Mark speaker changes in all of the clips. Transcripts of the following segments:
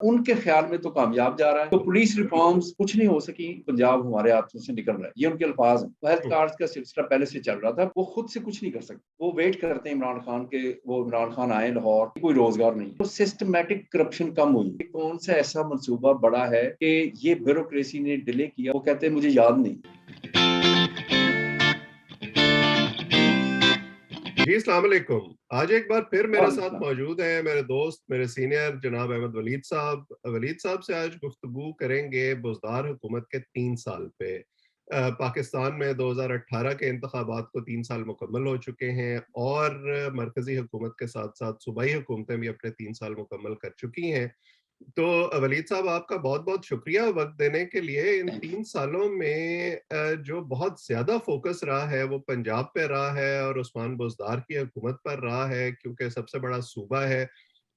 Speaker 1: उनके ख्याल में तो कामयाब जा रहा है। तो पुलिस रिफॉर्म्स कुछ नहीं हो सकी, पंजाब हमारे हाथों से निकल रहा है, ये उनके अल्फाज हैं। हेल्थ कार्ड का सिलसिला पहले से चल रहा था, वो खुद से कुछ नहीं कर सकते, वो वेट करते हैं इमरान खान के, वो इमरान खान आए लाहौर, कोई रोजगार नहीं। तो सिस्टमेटिक करप्शन कम हुई। कौन सा ऐसा मंसूबा बड़ा है कि ये ब्यूरोक्रेसी ने डिले किया, वो कहते हैं मुझे याद नहीं।
Speaker 2: जी अस्सलाम वालेकुम। आज एक बार फिर मेरे
Speaker 1: वालेकुम
Speaker 2: साथ
Speaker 1: सलाम।
Speaker 2: मौजूद हैं मेरे दोस्त, मेरे सीनियर जनाब अहमद वलीद साहब। वलीद साहब से आज गुफ्तगू करेंगे बुज़दार हुकूमत के 3 साल पे। पाकिस्तान में 2018 के इंतखाबात को 3 साल मुकम्मल हो चुके हैं और मरकजी हुकूमत के साथ साथ सूबाई हुकूमतें भी अपने 3 साल मुकम्मल कर चुकी हैं। तो वलीद साहब, आपका बहुत-बहुत शुक्रिया वक़्त देने के लिए। इन
Speaker 1: थैंक
Speaker 2: 3 सालों में जो बहुत ज़्यादा फ़ोकस रहा है वो पंजाब पे रहा है और उस्मान बुज़दार की हुकूमत पर रहा है, क्योंकि सबसे बड़ा सूबा है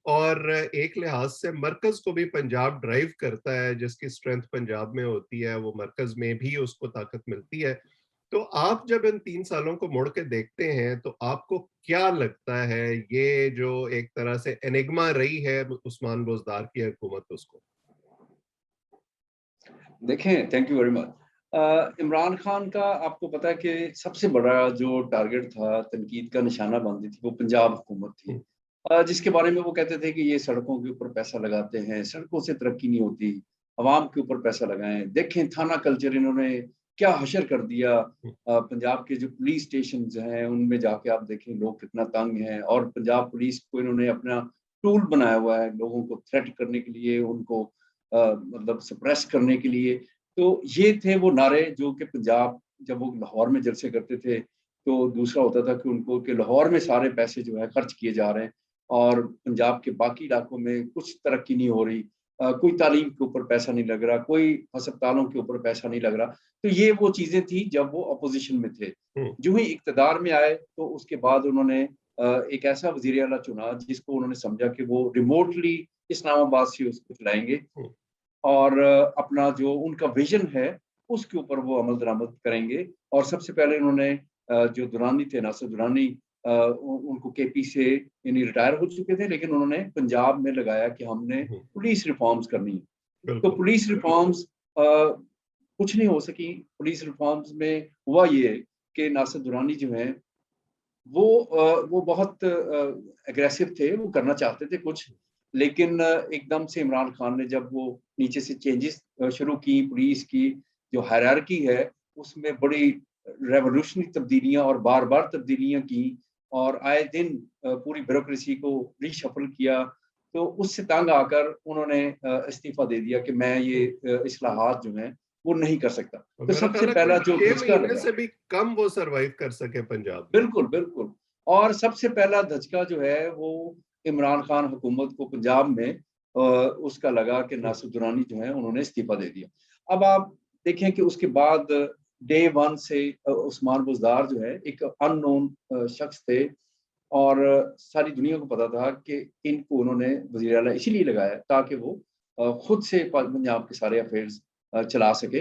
Speaker 2: और एक लिहाज से मरकज़ को भी पंजाब ड्राइव करता है। जिसकी स्ट्रेंथ पंजाब में होती है, वो मरकज़ में भी उसको ताकत मिलती है। तो आप जब इन 3 सालों को मुड़ के देखते हैं, तो आपको क्या लगता है ये जो एक तरह से एनिग्मा रही है उस्मान बुज़दार की हुकूमत उसको?
Speaker 1: देखें, thank you very much. Imran Khan का आपको पता है कि सबसे बड़ा जो टारगेट था, तनकीद का निशाना बनती थी, वो पंजाब हुकूमत थी।
Speaker 2: हुँ,
Speaker 1: जिसके बारे में वो कहते थे कि ये सड़कों के ऊपर पैसा लगाते हैं, सड़कों से तरक्की नहीं होती, अवाम के ऊपर पैसा लगाएँ। देखें थाना कल्चर इन्होंने क्या हशर कर दिया।
Speaker 2: हुँ,
Speaker 1: पंजाब के जो पुलिस स्टेशंस हैं, उनमें जाके आप देखें लोग कितना तंग हैं, और पंजाब पुलिस को इन्होंने अपना टूल बनाया हुआ है, लोगों को थ्रेट करने के लिए, उनको मतलब सप्रेस करने के लिए। तो ये थे वो नारे जो कि पंजाब, जब वो लाहौर में जलसे करते थे, तो दूसरा होता था कि उनको कि लाहौर में सारे पैसे जो है खर्च किए जा रहे हैं और पंजाब के बाकी इलाकों में कुछ तरक्की नहीं हो रही। कोई तालीम के ऊपर पैसा नहीं लग रहा, कोई अस्पतालों के ऊपर पैसा नहीं लग रहा। तो ये वो चीज़ें थी जब वो अपोज़िशन में थे।
Speaker 2: हुँ,
Speaker 1: जो ही इक़्तिदार में आए, तो उसके बाद उन्होंने एक ऐसा वज़ीर आला चुना जिसको उन्होंने समझा कि वो रिमोटली इस्लामाबाद से उसको चलाएँगे,
Speaker 2: हुँ,
Speaker 1: और अपना जो उनका विज़न है, उसके ऊपर वो अमल दरामद करेंगे। और सबसे पहले उन्होंने जो दुरानी थे, नासिर दुरानी, उनको केपी से यानी रिटायर हो चुके थे, लेकिन उन्होंने पंजाब में लगाया कि हमने
Speaker 2: हुँ,
Speaker 1: पुलिस रिफ़ॉर्म्स करनी है। तो
Speaker 2: बिल्कुल।
Speaker 1: पुलिस रिफ़ॉर्म्स कुछ नहीं हो सकी। पुलिस रिफ़ॉर्म्स में हुआ ये कि नासिर दुरानी जो हैं, वो बहुत एग्रेसिव थे, वो करना चाहते थे कुछ, लेकिन एकदम से इमरान खान ने जब वो नीचे से चेंजेस शुरू की, पुलिस की जो हायरार्की है, उसमें बड़ी रेवोल्यूशनरी तब्दीलियाँ और बार-बार तब्दीलियाँ की, और आए दिन पूरी ब्यूरोक्रेसी को रीशफ़ल किया। तो उससे तंग आकर उन्होंने इस्तीफ़ा दे दिया कि मैं ये
Speaker 2: हुँ,
Speaker 1: इस्लाहात जो हैं, वो नहीं कर सकता।
Speaker 2: और
Speaker 1: तो
Speaker 2: मेरा
Speaker 1: सबसे
Speaker 2: ख़्याल है कोई
Speaker 1: पहला जो
Speaker 2: 6
Speaker 1: धचका
Speaker 2: महीने
Speaker 1: लगा,
Speaker 2: से भी कम वो सर्वाइव कर सके पंजाब में।
Speaker 1: बिल्कुल, बिल्कुल। और सबसे पहला धचका जो है वो इमरान खान हुकूमत को पंजाब में उसका लगा कि
Speaker 2: हुँ,
Speaker 1: नासिर दुरानी जो है उन्होंने इस्तीफ़ा दे दिया। अब आप देखें कि उसके बाद डे 1 से उस्मान बुज़दार जो है एक अननोन शख्स थे, और सारी दुनिया को पता था कि इनको उन्होंने वज़ीर आला इसीलिए लगाया ताकि वो खुद से पंजाब के सारे अफ़ेयर्स चला सके।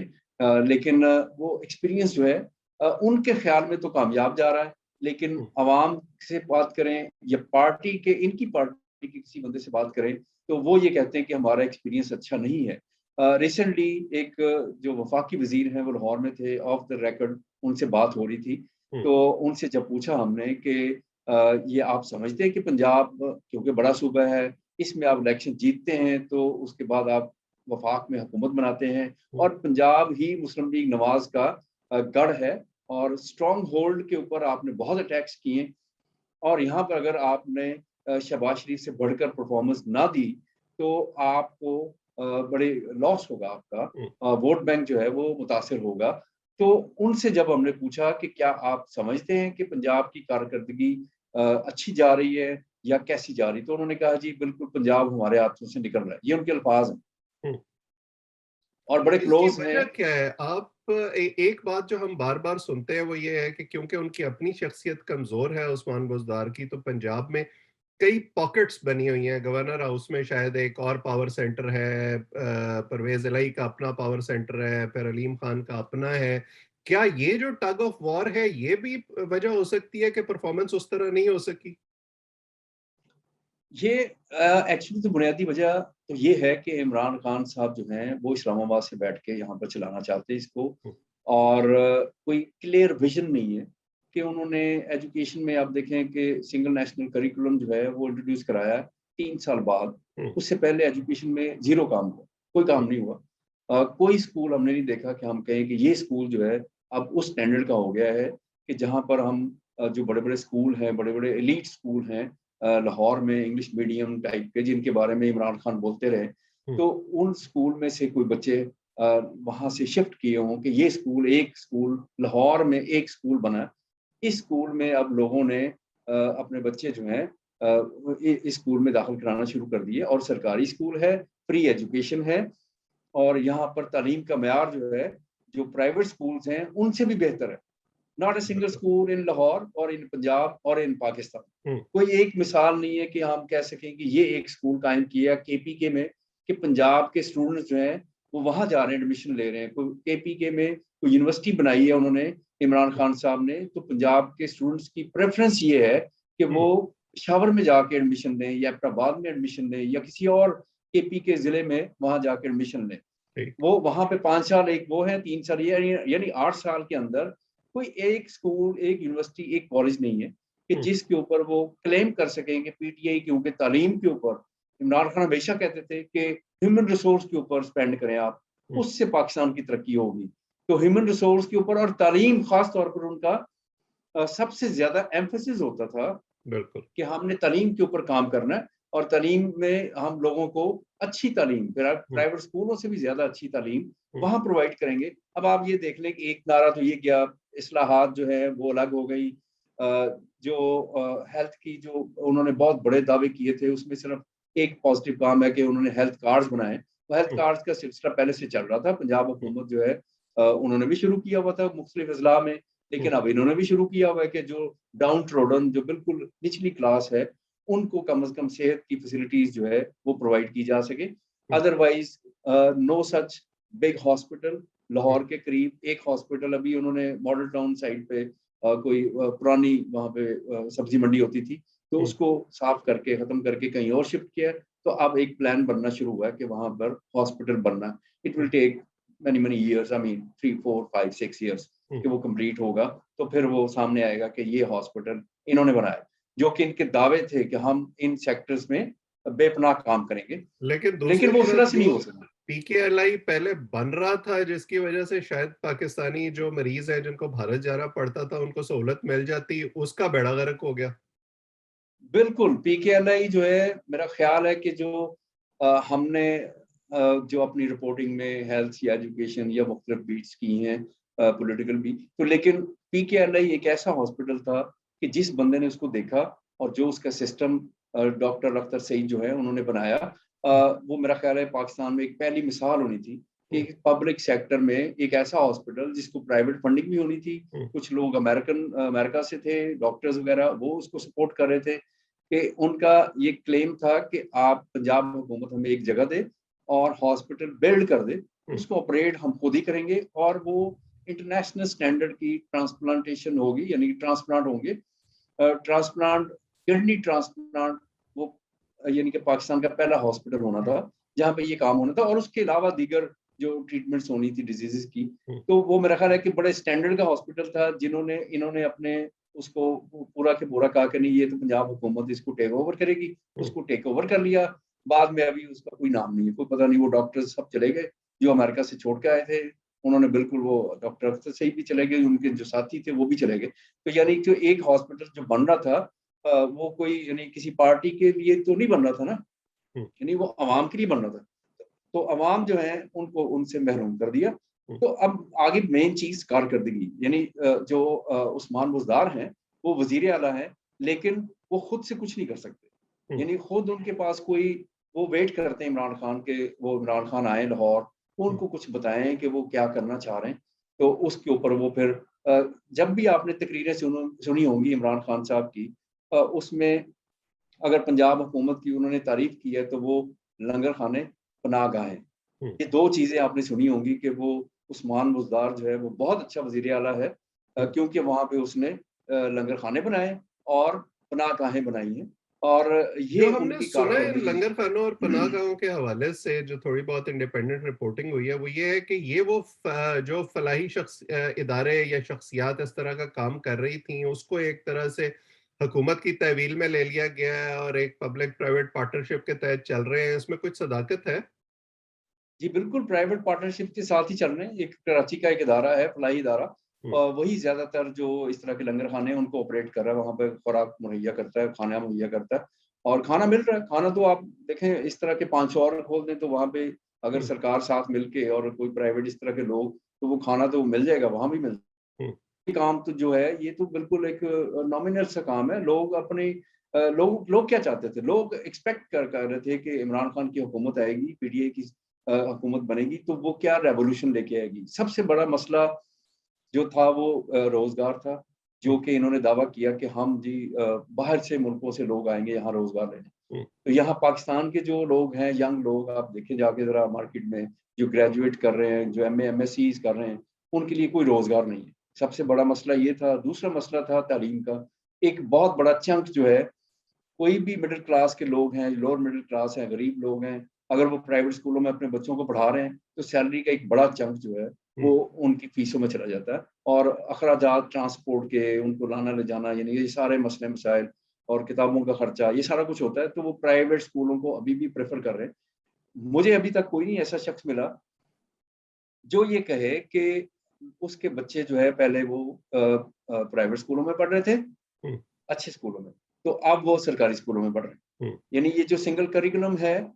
Speaker 1: लेकिन वो एक्सपीरियंस जो है उनके ख़्याल में तो कामयाब जा रहा है, लेकिन
Speaker 2: हुँ,
Speaker 1: अवाम से बात करें या पार्टी के, इनकी पार्टी के किसी बंदे से बात करें, तो वो ये कहते हैं कि हमारा एक्सपीरियंस अच्छा नहीं है। रिसेंटली एक जो वफ़ाकी वज़ीर हैं वो लाहौर में थे, ऑफ द रिकॉर्ड उनसे बात हो रही थी।
Speaker 2: हुँ,
Speaker 1: तो उनसे जब पूछा हमने कि ये आप समझते हैं कि पंजाब क्योंकि बड़ा सूबा है, इसमें आप इलेक्शन जीतते हैं, तो उसके बाद आप वफ़ाक में हुकूमत बनाते हैं,
Speaker 2: हुँ,
Speaker 1: और पंजाब ही मुस्लिम लीग नवाज़ का गढ़ है, और स्ट्रॉन्ग होल्ड के ऊपर आपने बहुत अटैक्स किए, और यहाँ पर अगर आपने शहबाज शरीफ से बढ़कर परफ़ॉर्मेंस ना दी, तो आपको बड़े लॉस होगा आपका।
Speaker 2: हुँ।
Speaker 1: वोट बैंक जो है वो मुतासिर होगा। तो उनसे जब हमने पूछा कि क्या आप समझते हैं कि पंजाब की कारकर्दगी अच्छी जा रही है या कैसी जा रही है? तो उन्होंने कहा जी बिल्कुल पंजाब हमारे हाथों से निकल रहा है। ये उनके अल्फ़ाज़ हैं,
Speaker 2: हुँ।
Speaker 1: और बड़े
Speaker 2: इसकी
Speaker 1: क्लोज़ हैं।
Speaker 2: वजह क्या है? आप एक बात जो हम बार-बार सुनते हैं वो ये है कि क्योंकि उनकी अपनी शख्सियत कमज़ोर है उस्मान बुज़दार की, तो पंजाब में कई पॉकेट्स बनी हुई हैं। गवर्नर हाउस में शायद एक और पावर सेंटर है, परवेज़ इलाही का अपना पावर सेंटर है, फिर अलीम खान का अपना है। क्या ये जो टग ऑफ वॉर है, ये भी वजह हो सकती है कि परफॉर्मेंस उस तरह नहीं हो सकी?
Speaker 1: ये एक्चुअली तो बुनियादी वजह तो ये है कि इमरान खान साहब जो हैं वो इस्लामाबाद से बैठ के यहाँ पर चलाना चाहते हैं इसको, और कोई क्लियर विजन नहीं है कि उन्होंने एजुकेशन में, आप देखें कि सिंगल नेशनल करिकुलम जो है वो इंट्रोड्यूस कराया 3 साल बाद। उससे पहले एजुकेशन में जीरो काम हुआ, कोई काम नहीं हुआ। कोई स्कूल हमने नहीं देखा कि हम कहें कि ये स्कूल जो है अब उस स्टैंडर्ड का हो गया है कि जहाँ पर हम जो बड़े बड़े स्कूल हैं, बड़े बड़े एलीट स्कूल हैं लाहौर में, इंग्लिश मीडियम टाइप के, जिनके बारे में इमरान खान बोलते रहे, तो उन स्कूल में से कोई बच्चे वहां से शिफ्ट किए हों कि ये स्कूल, एक स्कूल लाहौर में एक स्कूल बना, इस स्कूल में अब लोगों ने अपने बच्चे जो हैं इस स्कूल में दाखिल कराना शुरू कर दिए, और सरकारी स्कूल है, फ्री एजुकेशन है, और यहाँ पर तालीम का मेयार जो है जो प्राइवेट स्कूल्स हैं उनसे भी बेहतर है। नॉट ए सिंगल स्कूल इन लाहौर और इन पंजाब और इन पाकिस्तान, कोई एक मिसाल नहीं है कि हम कह सकें कि ये एक स्कूल कायम किया केपीके में कि पंजाब के स्टूडेंट्स जो हैं वो वहां जा रहे हैं, एडमिशन ले रहे हैं। कोई केपीके में कोई यूनिवर्सिटी बनाई है उन्होंने, इमरान खान साहब ने, तो पंजाब के स्टूडेंट्स की प्रेफरेंस ये है कि वो पेशावर में जाके एडमिशन लें या एबटाबाद में एडमिशन लें या किसी और केपीके जिले में वहां जाके एडमिशन लें। वो वहां पे 5 साल एक वो है, 3 साल ये, यानी 8 साल के अंदर कोई एक स्कूल, एक यूनिवर्सिटी, एक कॉलेज नहीं है कि जिसके ऊपर वो क्लेम कर सकें कि पीटीआई क्योंकि तालीम के ऊपर, इमरान खान हमेशा कहते थे कि ह्यूमन रिसोर्स के ऊपर स्पेंड करें आप, उससे पाकिस्तान की तरक्की होगी। तो ह्यूमन रिसोर्स के ऊपर और तालीम, खास तौर पर उनका सबसे ज्यादा एम्फेसिस होता था
Speaker 2: बिल्कुल
Speaker 1: कि हमने तालीम के ऊपर काम करना है, और तालीम में हम लोगों को अच्छी तालीम, प्राइवेट स्कूलों से भी ज्यादा अच्छी तालीम वहां प्रोवाइड करेंगे। अब आप ये देख लें कि एक नारा तो ये गया, इस्लाहात जो है वो अलग हो गई, जो हेल्थ की जो उन्होंने बहुत बड़े दावे किए थे, उसमें सिर्फ एक पॉजिटिव काम है कि उन्होंने हेल्थ कार्ड्स बनाए। तो हेल्थ कार्ड्स का सिलसिला पहले से चल रहा था, पंजाब हुकूमत जो है उन्होंने भी शुरू किया हुआ था मुख्तलिफ अजला में, लेकिन अब इन्होंने भी शुरू किया हुआ है कि जो डाउन ट्रोडन, जो बिल्कुल निचली क्लास है, उनको कम से कम सेहत की फैसिलिटीज जो है वो प्रोवाइड की जा सके। Otherwise no such big hospital. Lahore के करीब एक हॉस्पिटल अभी उन्होंने मॉडल टाउन साइड पे कोई पुरानी वहाँ पे सब्जी मंडी होती थी, तो उसको साफ करके खत्म करके कहीं और शिफ्ट किया। तो अब एक प्लान बनना शुरू हुआ है कि वहां पर हॉस्पिटल बनना। It will take many many years, I mean 3 4 5 6 years कि वो कंप्लीट होगा, तो फिर वो सामने आएगा कि ये हॉस्पिटल इन्होंने बनाया, जो कि इनके दावे थे कि हम इन सेक्टर्स में बेपनाह काम करेंगे,
Speaker 2: लेकिन दूसरी
Speaker 1: लेकिन वो उस तरह
Speaker 2: तरफ
Speaker 1: से नहीं
Speaker 2: जो
Speaker 1: हो सकता।
Speaker 2: पीकेएलआई पहले बन रहा था, जिसकी वजह से शायद पाकिस्तानी जो मरीज है जिनको भारत जाना पड़ता था उनको सहूलत मिल जाती, उसका बेड़ा गर्क हो गया।
Speaker 1: बिल्कुल, पीकेएलआई जो है, मेरा ख्याल है कि जो हमने जो अपनी रिपोर्टिंग में हेल्थ या एजुकेशन या मुख्तलिफ बीट्स की हैं, पॉलिटिकल भी, तो लेकिन पीकेएलआई एक ऐसा हॉस्पिटल था कि जिस बंदे ने उसको देखा और जो उसका सिस्टम डॉक्टर अख्तर सईद जो है उन्होंने बनाया, वो मेरा ख्याल है पाकिस्तान में एक पहली मिसाल होनी थी कि पब्लिक सेक्टर में एक ऐसा हॉस्पिटल जिसको प्राइवेट फंडिंग भी होनी थी। कुछ लोग अमेरिका से थे, डॉक्टर्स वगैरह, वो उसको सपोर्ट कर रहे थे कि उनका ये क्लेम था कि आप पंजाब हुकूमत हमें एक जगह दे और हॉस्पिटल बिल्ड कर दे, उसको ऑपरेट हम खुद ही करेंगे, और वो इंटरनेशनल स्टैंडर्ड की ट्रांसप्लांटेशन होगी, यानी ट्रांसप्लांट होंगे, ट्रांसप्लांट, किडनी ट्रांसप्लांट, वो यानी कि पाकिस्तान का पहला हॉस्पिटल होना था जहाँ पे ये काम होना था, और उसके अलावा दीगर जो ट्रीटमेंट्स होनी थी डिजीजेस की। तो वो मेरा ख्याल है कि बड़े स्टैंडर्ड का हॉस्पिटल था, जिन्होंने इन्होंने अपने उसको पूरा के पूरा कहा कि नहीं ये तो पंजाब हुकूमत इसको टेक ओवर करेगी, उसको टेक ओवर कर लिया। बाद में अभी उसका कोई नाम नहीं है, कोई पता नहीं, वो डॉक्टर सब चले गए जो अमेरिका से छोड़ के आए थे, उन्होंने बिल्कुल, वो डॉक्टर अख्तर सही भी चले गए, उनके जो साथी थे वो भी चले गए। तो यानी जो एक हॉस्पिटल जो बन रहा था वो कोई यानी किसी पार्टी के लिए तो नहीं बन रहा था ना, यानी वो अवाम के लिए बन रहा था। तो अवाम जो है उनको उनसे महरूम कर दिया। तो अब आगे मेन चीज कारकर्दगी, यानी जो उस्मान बुज़दार हैं वो वजीर आला हैं, लेकिन वो खुद से कुछ नहीं कर सकते, यानी खुद उनके पास कोई, वो वेट करते हैं इमरान खान के, वो इमरान खान आए लाहौर, वो उनको कुछ बताएं कि वो क्या करना चाह रहे हैं, तो उसके ऊपर वो फिर जब भी आपने तकरीरें सुनी होंगी इमरान खान साहब की, उसमें अगर पंजाब हुकूमत की उन्होंने तारीफ की है तो वो लंगर खाने, पनाह गाहें, ये दो चीजें आपने सुनी होंगी कि वो उस्मान बुज़दार जो है वो बहुत अच्छा वजीर आला है, क्योंकि वहां पे उसने लंगर खाने बनाए और पनाह गाहें बनाई हैं। और ये
Speaker 2: जो हमने
Speaker 1: उनकी
Speaker 2: सुना है
Speaker 1: कारकर्दगी।
Speaker 2: लंगर खानों और पनाह गाहों के हवाले से, जो थोड़ी बहुत इंडिपेंडेंट रिपोर्टिंग हुई है, वो ये है कि ये वो जो फलाही इदारे या शख्सियात इस तरह का काम कर रही थी, उसको एक तरह से हुकूमत की तहवील में ले लिया गया है और एक पब्लिक प्राइवेट पार्टनरशिप के तहत चल रहे हैं। इसमें कुछ सदाकत है?
Speaker 1: जी बिल्कुल, प्राइवेट पार्टनरशिप के साथ ही चल रहे हैं। एक कराची का एक इदारा है, फलाही इदारा,
Speaker 2: हम्म,
Speaker 1: वही ज़्यादातर जो इस तरह के लंगर खाने हैं उनको ऑपरेट कर रहा है, वहाँ पे खुराक मुहैया करता है, खाना मुहैया करता है और खाना मिल रहा है। खाना तो आप देखें, इस तरह के 500 और खोल दें तो वहाँ पे अगर
Speaker 2: हम्म,
Speaker 1: सरकार साथ मिलके और कोई प्राइवेट इस तरह के लोग, तो वो खाना तो मिल जाएगा, वहाँ भी मिल
Speaker 2: हम्म,
Speaker 1: ये काम तो जो है ये तो बिल्कुल एक नॉमिनल सा काम है। लोग अपने लोग क्या चाहते थे? लोग एक्सपेक्ट कर रहे थे कि इमरान खान की हुकूमत आएगी, पीटीआई की हुकूमत बनेगी तो वो क्या रेवोल्यूशन लेके आएगी। सबसे बड़ा मसला जो था वो रोज़गार था, जो
Speaker 2: हम्म,
Speaker 1: कि इन्होंने दावा किया कि हम जी बाहर से मुल्कों से लोग आएँगे यहाँ रोज़गार लेने।
Speaker 2: हम्म,
Speaker 1: तो यहाँ पाकिस्तान के जो लोग हैं, यंग लोग, आप देखें जाके ज़रा मार्केट में, जो ग्रेजुएट कर रहे हैं, जो एमए, एमएससीज़ कर रहे हैं, उनके लिए कोई रोज़गार नहीं है। सबसे बड़ा मसला ये था। दूसरा मसला था तालीम का। एक बहुत बड़ा चंक जो है, कोई भी मिडिल क्लास के लोग हैं, लोअर मिडिल क्लास हैं, गरीब लोग हैं, अगर वो प्राइवेट स्कूलों में अपने बच्चों को पढ़ा रहे हैं, तो सैलरी का एक बड़ा चंक जो है,
Speaker 2: हम्म,
Speaker 1: वो उनकी फीसों में चला जाता है और अखराजात ट्रांसपोर्ट के, उनको लाना ले जाना, यानी ये सारे मसले मसाइल और किताबों का खर्चा, ये सारा कुछ होता है, तो वो प्राइवेट स्कूलों को अभी भी प्रेफ़र कर रहे हैं। मुझे अभी तक कोई नहीं ऐसा शख्स मिला, जो ये कहे कि उसके बच्चे जो है पहले वो प्राइवेट स्कूलों में पढ़ रहे थे,
Speaker 2: हम्म,
Speaker 1: अच्छे स्कूलों में, तो अब वो सरकारी स्कूलों में पढ़ रहे हैं।
Speaker 2: हम्म,
Speaker 1: यानी ये जो सिंगल करिकुलम है,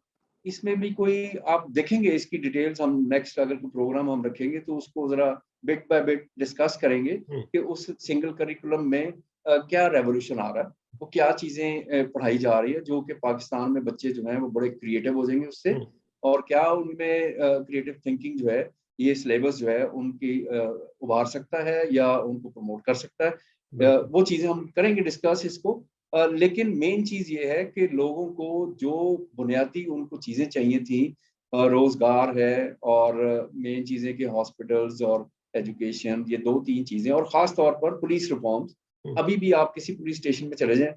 Speaker 1: इसमें भी कोई आप देखेंगे इसकी डिटेल्स, हम नेक्स्ट अगर कोई प्रोग्राम हम रखेंगे तो उसको ज़रा बिट बाय बिट डिस्कस करेंगे
Speaker 2: हम्म,
Speaker 1: कि उस सिंगल करिकुलम में क्या रेवोल्यूशन आ रहा है, वो क्या चीज़ें पढ़ाई जा रही है, जो कि पाकिस्तान में बच्चे जो हैं वो बड़े क्रिएटिव हो जाएँगे उससे,
Speaker 2: हम्म,
Speaker 1: और क्या उनमें क्रिएटिव थिंकिंग जो है, ये सिलेबस जो है उनकी उभार सकता है या उनको प्रमोट कर सकता है।
Speaker 2: बिल्कुल।
Speaker 1: वो चीज़ें हम करेंगे डिस्कस इसको। लेकिन मेन चीज़ ये है कि लोगों को जो बुनियादी उनको चीज़ें चाहिए थी, रोज़गार है और मेन चीज़ें कि हॉस्पिटल्स और एजुकेशन, ये 2-3 चीज़ें, और ख़ास तौर पर पुलिस रिफ़ॉर्म्स।
Speaker 2: हम्म,
Speaker 1: अभी भी आप किसी पुलिस स्टेशन में चले जाएँ,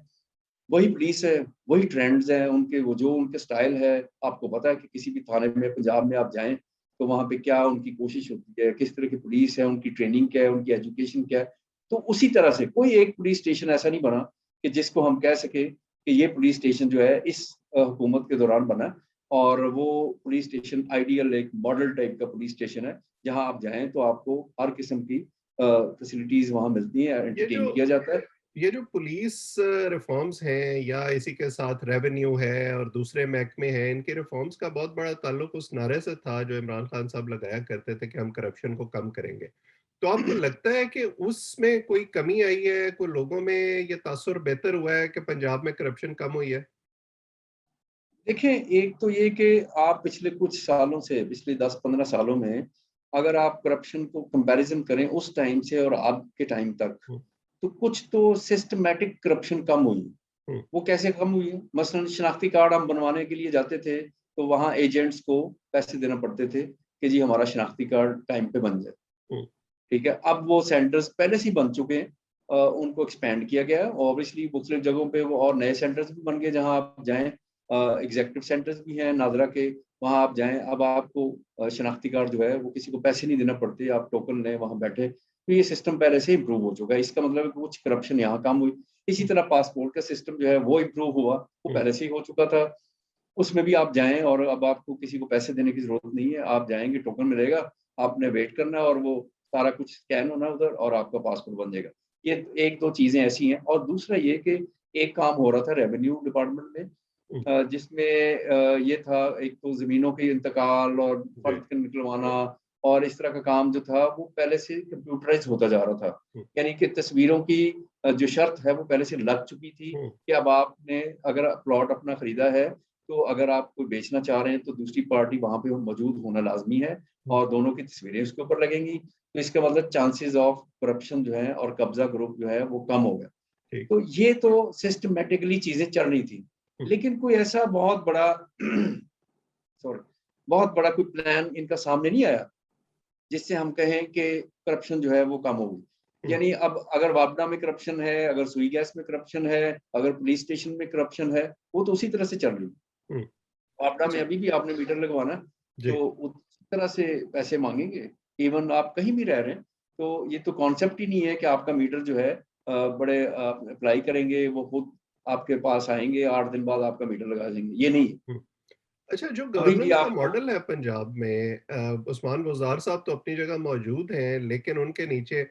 Speaker 1: वही पुलिस है, वही ट्रेंड्स हैं उनके, वो जो उनके स्टाइल है, आपको पता है कि किसी भी थाने में पंजाब में आप जाएँ, तो वहाँ पे क्या उनकी कोशिश होती है, किस तरह की पुलिस है, उनकी ट्रेनिंग क्या है, उनकी एजुकेशन क्या है। तो उसी तरह से कोई एक पुलिस स्टेशन ऐसा नहीं बना कि जिसको हम कह सकें कि ये पुलिस स्टेशन जो है इस हुकूमत के दौरान बना है, और वो पुलिस स्टेशन आइडियल एक मॉडल टाइप का पुलिस स्टेशन है, जहाँ आप जाएँ तो आपको हर किस्म की फैसिलिटीज़ वहाँ मिलती हैं,
Speaker 2: ये जो
Speaker 1: एंटरटेन किया जाता है।
Speaker 2: ये जो पुलिस रिफॉर्म्स हैं या इसी के साथ रेवेन्यू है और दूसरे महकमे हैं, इनके रिफॉर्म्स का बहुत बड़ा ताल्लुक उस नारे से था जो इमरान खान साहब लगाया करते थे कि हम करप्शन को कम करेंगे। तो आपको लगता है कि उसमें कोई कमी आई है, कोई लोगों में ये तासुर बेहतर हुआ है कि पंजाब में करप्शन कम हुई है?
Speaker 1: देखिए, एक तो ये कि आप पिछले कुछ सालों से, पिछले 10-15 सालों में अगर आप करप्शन को कंपैरिज़न करें उस टाइम से और अब के टाइम तक,
Speaker 2: हुँ,
Speaker 1: तो कुछ तो सिस्टमैटिक करप्शन कम हुई है।
Speaker 2: हुँ,
Speaker 1: वो कैसे कम हुई है? मसलन शनाख्ती कार्ड हम बनवाने के लिए जाते थे, तो वहाँ एजेंट्स को पैसे देना पड़ते थे कि जी हमारा शनाख्ती कार्ड टाइम पे बन जाए।
Speaker 2: हुँ,
Speaker 1: ठीक है? अब वो सेंटर्स पहले से ही बन चुके हैं, उनको एक्सपेंड किया गया है, ऑब्वियसली मुख्तलिफ जगहों पे वो और नए सेंटर्स भी बन गए जहाँ आप जाएँ, एग्ज़ेक्टिव सेंटर्स भी हैं नादरा के, वहाँ आप जाएँ, अब आपको शनाख्ती कार्ड जो है वो किसी को पैसे नहीं देना पड़ते, आप टोकन लें वहाँ बैठे, तो ये सिस्टम पहले से इम्प्रूव हो चुका है, इसका मतलब है कि कुछ करप्शन यहाँ कम हुई। इसी
Speaker 2: हुँ,
Speaker 1: तरह पासपोर्ट का सिस्टम जो है वो इम्प्रूव हुआ, वो
Speaker 2: हुँ,
Speaker 1: पहले से ही हो चुका था। उसमें भी आप जाएँ और अब आपको किसी को पैसे देने की ज़रूरत नहीं है। आप जाएँगे, टोकन मिलेगा, आपने वेट करना है और वो सारा कुछ स्कैन होना है उधर और आपका पासपोर्ट बन जाएगा। ये 1-2 चीज़ें ऐसी हैं, और दूसरा ये कि एक काम हो रहा था रेवेन्यू डिपार्टमेंट में,
Speaker 2: हुँ,
Speaker 1: जिसमें ये था, एक तो ज़मीनों के इंतकाल और
Speaker 2: जी,
Speaker 1: फ़र्द के निकलवाना और इस तरह का काम जो था वो पहले से कंप्यूटराइज़ होता जा रहा था।
Speaker 2: हुँ,
Speaker 1: यानी कि तस्वीरों की जो शर्त है वो पहले से लग चुकी थी
Speaker 2: हुँ,
Speaker 1: कि अब आपने अगर प्लॉट अपना खरीदा है, तो अगर आप कोई बेचना चाह रहे हैं तो दूसरी पार्टी वहाँ पे मौजूद होना लाज़मी है
Speaker 2: हुँ,
Speaker 1: और दोनों की तस्वीरें उसके ऊपर लगेंगी। तो इसका मतलब चांसेज़ ऑफ करप्शन जो है और कब्ज़ा ग्रुप जो है वो कम हो गया।
Speaker 2: ठीक,
Speaker 1: तो ये तो सिस्टमैटिकली चीज़ें चल रही थी।
Speaker 2: हुँ,
Speaker 1: लेकिन कोई ऐसा बहुत बड़ा सॉरी, बहुत बड़ा कोई प्लान इनका सामने नहीं आया, जिससे हम कहें कि करप्शन जो है वो कम हो गई। यानी अब अगर वापडा में करप्शन है, अगर सुई गैस में करप्शन है, अगर पुलिस स्टेशन में करप्शन है, वो तो उसी तरह से चल रही है।
Speaker 2: हम्म।
Speaker 1: वापडा में
Speaker 2: अच्छा।
Speaker 1: अभी भी आपने मीटर लगवाना है,
Speaker 2: जी।
Speaker 1: तो उसी तरह से पैसे मांगेंगे। इवन आप कहीं भी रह रहे हैं, तो ये तो कॉन्सेप्ट ही नहीं है कि आपका मीटर जो है बड़े अप्लाई करेंगे, वो खुद आपके पास आएंगे, 8 दिन बाद आपका मीटर लगा देंगे, ये नहीं है।
Speaker 2: हम्म। अच्छा, जो
Speaker 1: अभी भी
Speaker 2: गवर्नेंस का
Speaker 1: आपको
Speaker 2: मॉडल है पंजाब में, उस्मान बुज़दार साहब तो अपनी जगह मौजूद हैं, लेकिन उनके नीचे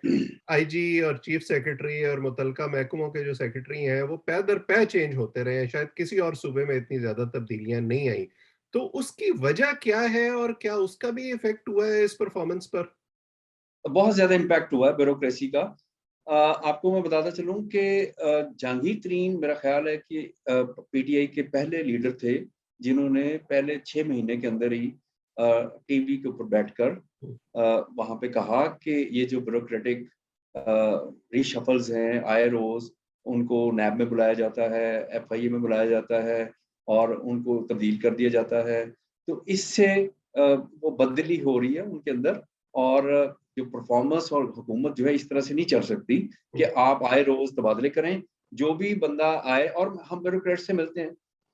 Speaker 2: आईजी और चीफ सेक्रेटरी और मुतलका महकमों के जो सेक्रेटरी हैं, वो पै दर पै चेंज होते रहे हैं। शायद किसी और सूबे में इतनी ज़्यादा तब्दीलियाँ नहीं आई। तो उसकी वजह क्या है और क्या उसका भी इफ़ेक्ट हुआ है इस परफ़ॉर्मेंस पर?
Speaker 1: बहुत ज़्यादा इम्पैक्ट हुआ है ब्यूरोक्रेसी का। आपको मैं बताता चलूँ कि जहांगीर तरीन मेरा ख़्याल है कि पीटीआई के पहले लीडर थे, जिन्होंने पहले 6 महीने के अंदर ही टीवी के ऊपर बैठकर
Speaker 2: हुँ,
Speaker 1: वहाँ पे कहा कि ये जो ब्यूरोक्रेटिक रीशफ़ल्स हैं, आईआरओज़, उनको नैब में बुलाया जाता है, एफआईए में बुलाया जाता है और उनको तब्दील कर दिया जाता है। तो इससे वो बदली हो रही है उनके अंदर, और जो परफॉर्मेंस और हुकूमत जो है इस तरह से नहीं चल सकती कि
Speaker 2: हुँ,
Speaker 1: आप आए रोज तबादले करें, जो भी बंदा आए। और हम ब्यूरोक्रेट से मिलते हैं,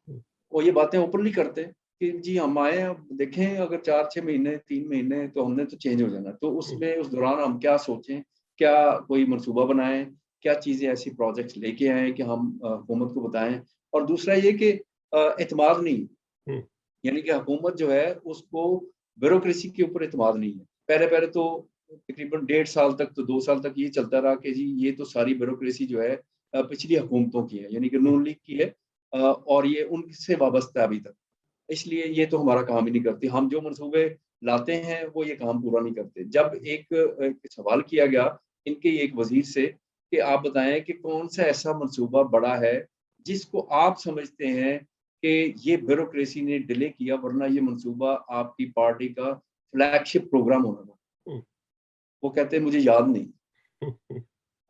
Speaker 2: हुँ,
Speaker 1: वो ये बातें ओपनली करते हैं कि जी हम आए, अब देखें अगर 4-6 महीने 3 महीने तो हमने तो चेंज हो जाना, तो
Speaker 2: हुँ,
Speaker 1: उसमें उस दौरान हम क्या सोचें, क्या कोई मनसूबा बनाएं, क्या चीज़ें ऐसी प्रोजेक्ट्स लेके आए कि हम हुकूमत को बताएं। और दूसरा ये कि एतमाद नहीं,
Speaker 2: हुँ,
Speaker 1: यानी कि हुकूमत जो है उसको ब्यूरोक्रेसी के ऊपर एतमाद नहीं है। पहले-पहले तो तकरीबन 1.5 साल तक, तो 2 साल तक ये चलता रहा कि जी ये तो सारी ब्यूरोक्रेसी जो है पिछली हुकूमतों की है, यानी कि
Speaker 2: हुँ,
Speaker 1: नून लीग की है, और ये उनसे वाबस्ता है अभी तक। इसलिए ये तो हमारा काम ही नहीं करती। हम जो मंसूबे लाते हैं वो ये काम पूरा नहीं करते। जब एक सवाल किया गया इनके एक वज़ीर से कि आप बताएँ कि कौन-सा ऐसा मंसूबा बड़ा है जिसको आप समझते हैं कि ये ब्यूरोक्रेसी ने डिले किया, वरना ये मंसूबा आपकी पार्टी का फ्लैगशिप प्रोग्राम होना था।
Speaker 2: हुँ,
Speaker 1: वो कहते हैं मुझे याद नहीं।
Speaker 2: हुँ, हुँ,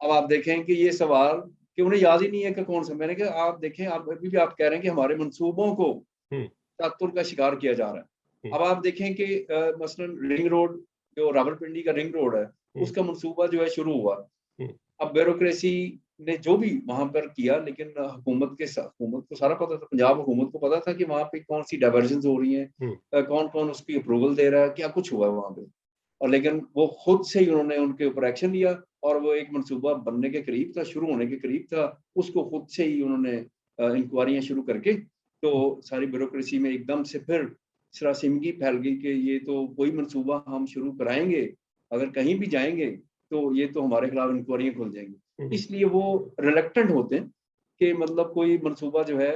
Speaker 1: अब आप देखें कि ये सवाल कि उन्हें याद ही नहीं है कि कौन-सा। मैंने कहा आप देखें, आप अभी भी आप कह रहे हैं कि हमारे मंसूबों को
Speaker 2: हुँ,
Speaker 1: तअत्तुर का शिकार किया जा रहा है।
Speaker 2: हुँ,
Speaker 1: अब आप देखें कि मसलन रिंग रोड, जो रावलपिंडी का रिंग रोड है,
Speaker 2: हुँ,
Speaker 1: उसका मंसूबा जो है शुरू हुआ।
Speaker 2: हुँ,
Speaker 1: अब ब्यूरोक्रेसी ने जो भी वहाँ पर किया, लेकिन हुकूमत को सारा पता था, पंजाब हुकूमत को पता था कि वहाँ पे कौन-सी डायवर्जन्स हो रही हैं,
Speaker 2: हुँ,
Speaker 1: कौन-कौन उसकी अप्रूवल दे रहा है, क्या कुछ हुआ है वहाँ पे। और लेकिन वो खुद से ही उन्होंने उनके ऊपर एक्शन लिया, और वो एक मंसूबा बनने के करीब था, शुरू होने के करीब था, उसको खुद से ही उन्होंने इंक्वायरियाँ शुरू करके, तो सारी ब्यूरोक्रेसी में एकदम से फिर सरासिमगी फैल गई कि ये तो कोई मंसूबा हम शुरू कराएँगे, अगर कहीं भी जाएँगे, तो ये तो हमारे खिलाफ इंक्वायरियाँ खुल जाएँगी।
Speaker 2: हुँ,
Speaker 1: इसलिए वो रिलक्टेंट होते हैं कि मतलब कोई मंसूबा जो है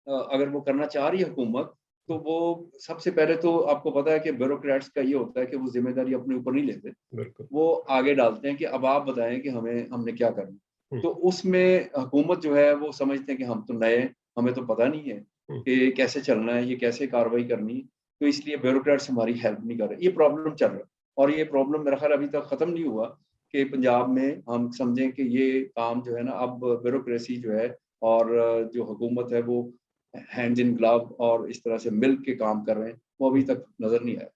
Speaker 1: अगर वो करना चाह रही है हुकूमत, तो वो सबसे पहले तो आपको पता है कि ब्यूरोक्रेट्स का ये होता है कि वो ज़िम्मेदारी अपने ऊपर नहीं लेते।
Speaker 2: बिल्कुल।
Speaker 1: वो आगे डालते हैं कि अब आप बताएँ कि हमने क्या करना है।
Speaker 2: हुँ,
Speaker 1: तो उसमें हुकूमत जो है वो समझते हैं कि हम तो नए हैं, हमें तो पता नहीं है
Speaker 2: हुँ,
Speaker 1: कि कैसे चलना है, ये कैसे कार्रवाई करनी है, तो इसलिए ब्यूरोक्रेट्स हमारी हेल्प नहीं कर रहे। ये प्रॉब्लम चल रहा है, और ये प्रॉब्लम मेरा ख़्याल अभी तक ख़त्म नहीं हुआ कि पंजाब में हम समझें कि ये काम जो है ना, अब ब्यूरोक्रेसी जो है और जो हुकूमत है वो हैंड्स इन ग्लव और इस तरह से मिल के काम कर रहे हैं, वो अभी
Speaker 2: हुँ।
Speaker 1: तक नज़र नहीं आया।